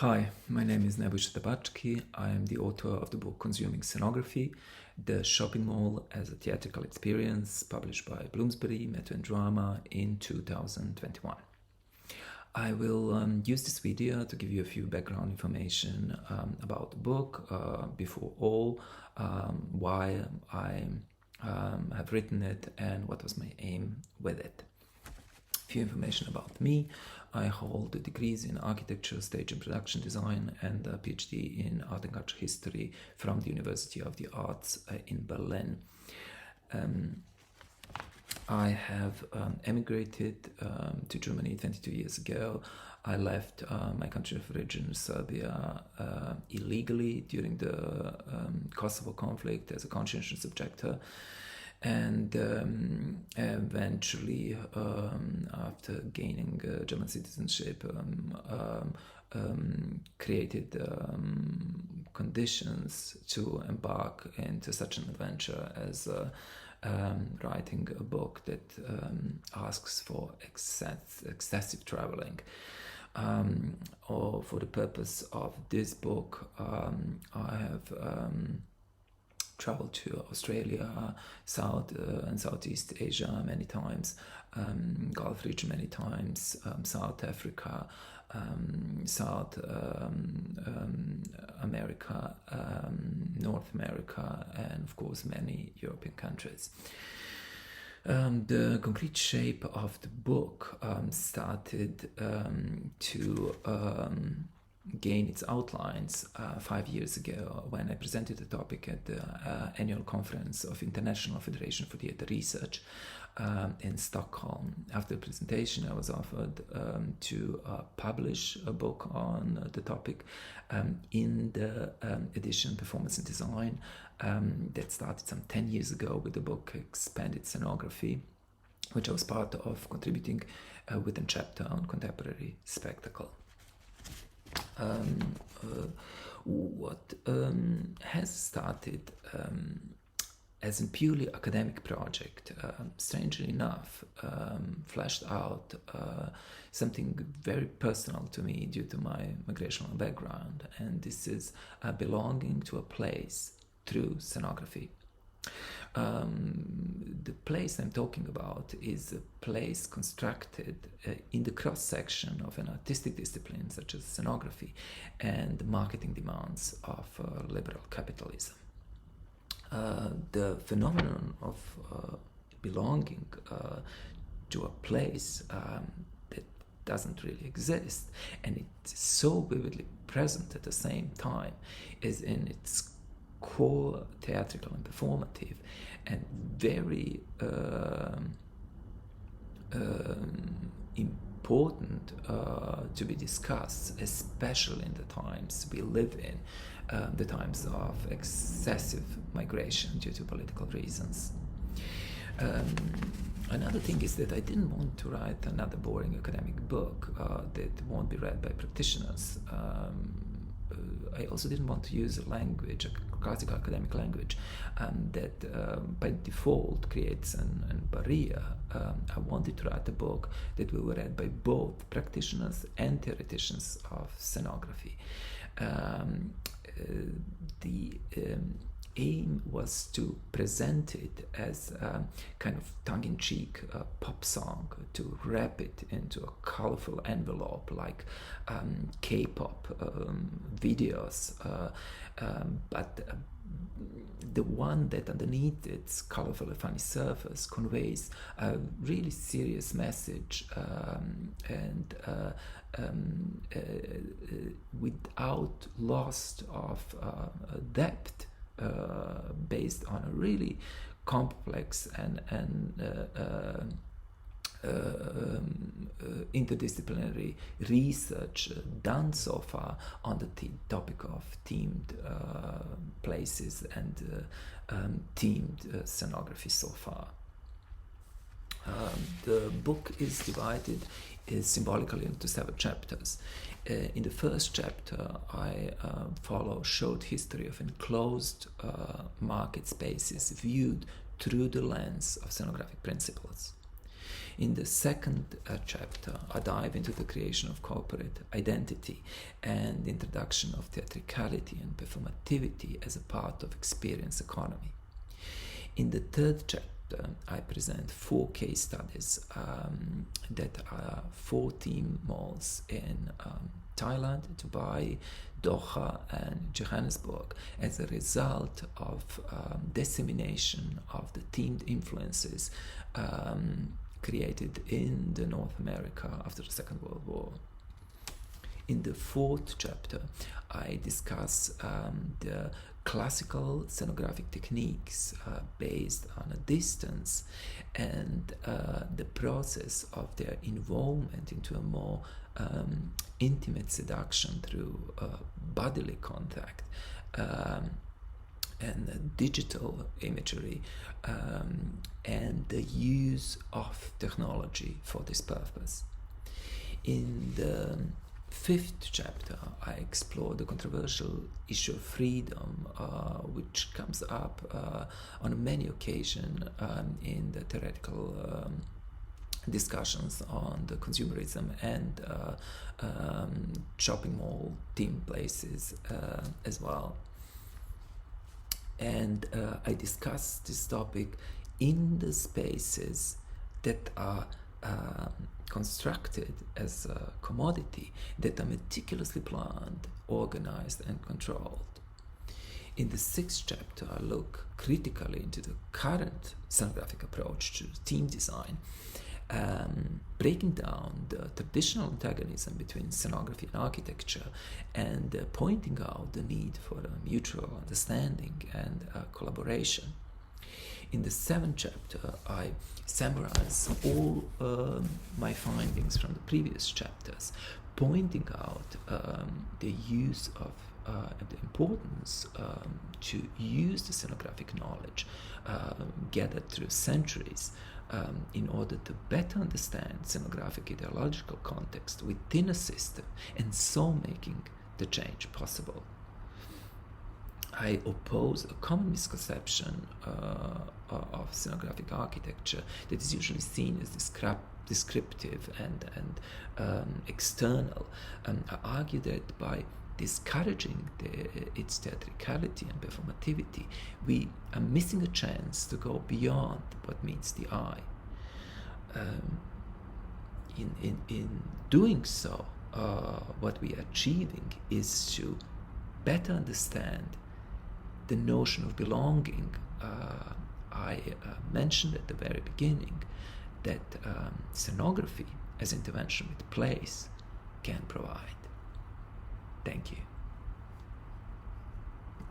Hi, my name is Nebojša Tabački. I am the author of the book Consuming Scenography, The Shopping Mall as a Theatrical Experience, published by Bloomsbury, Method and Drama in 2021. I will use this video to give you a few background information about the book, before all, why I have written it and what was my aim with it. Few information about me. I hold degrees in architecture, stage and production design, and a PhD in art and culture history from the University of the Arts in Berlin. I have emigrated to Germany 22 years ago. I left my country of origin, Serbia, illegally during the Kosovo conflict as a conscientious objector. And eventually, after gaining German citizenship, created conditions to embark into such an adventure as writing a book that asks for excessive traveling. Or for the purpose of this book, I have traveled to Australia, South and Southeast Asia many times, Gulf region many times, South Africa, South America, North America, and of course many European countries. The concrete shape of the book started to gain its outlines 5 years ago when I presented the topic at the annual conference of International Federation for Theatre Research in Stockholm. After the presentation, I was offered to publish a book on the topic in the edition Performance and Design that started some 10 years ago with the book Expanded Scenography, which I was part of contributing with a chapter on contemporary spectacle. What has started as a purely academic project, strangely enough, fleshed out something very personal to me due to my migrational background, and this is belonging to a place through scenography. The place I'm talking about is a place constructed in the cross-section of an artistic discipline such as scenography and the marketing demands of liberal capitalism. The phenomenon of belonging to a place that doesn't really exist, and it's so vividly present at the same time, is in its core theatrical and performative, and very important to be discussed, especially in the times we live in, the times of excessive migration due to political reasons. Another thing is that I didn't want to write another boring academic book that won't be read by practitioners. I also didn't want to use a language, a classical academic language, that by default creates a barrier. I wanted to write a book that will be read by both practitioners and theoreticians of scenography. The aim was to present it as a kind of tongue-in-cheek pop song, to wrap it into a colorful envelope like K-pop videos, but the one that underneath its colorful and funny surface conveys a really serious message, and without loss of depth, based on a really complex and interdisciplinary research done so far on the topic of themed places and themed scenography so far. The book is divided symbolically into 7 chapters. In the first chapter, I follow short history of enclosed market spaces viewed through the lens of scenographic principles. In the second chapter, I dive into the creation of corporate identity and the introduction of theatricality and performativity as a part of experience economy. In the third chapter, I present 4 case studies that are 4 theme malls in Thailand, Dubai, Doha, and Johannesburg as a result of dissemination of the themed influences created in the North America after the Second World War. In the fourth chapter, I discuss the classical scenographic techniques based on a distance and the process of their involvement into a more intimate seduction through bodily contact and digital imagery and the use of technology for this purpose. In the fifth chapter, I explore the controversial issue of freedom, which comes up on many occasions in the theoretical discussions on the consumerism and shopping mall theme places as well. And I discuss this topic in the spaces that are constructed as a commodity, that are meticulously planned, organized, and controlled. In the sixth chapter, I look critically into the current scenographic approach to theme design, breaking down the traditional antagonism between scenography and architecture, and pointing out the need for a mutual understanding and collaboration. In the seventh chapter, I summarize all my findings from the previous chapters, pointing out the use of the importance to use the scenographic knowledge gathered through centuries in order to better understand scenographic ideological context within a system, and so making the change possible. I oppose a common misconception of scenographic architecture that is usually seen as descriptive and external. I argue that by discouraging its theatricality and performativity, we are missing a chance to go beyond what meets the eye. In doing so, what we are achieving is to better understand the notion of belonging. I mentioned at the very beginning that scenography as intervention with place can provide. Thank you.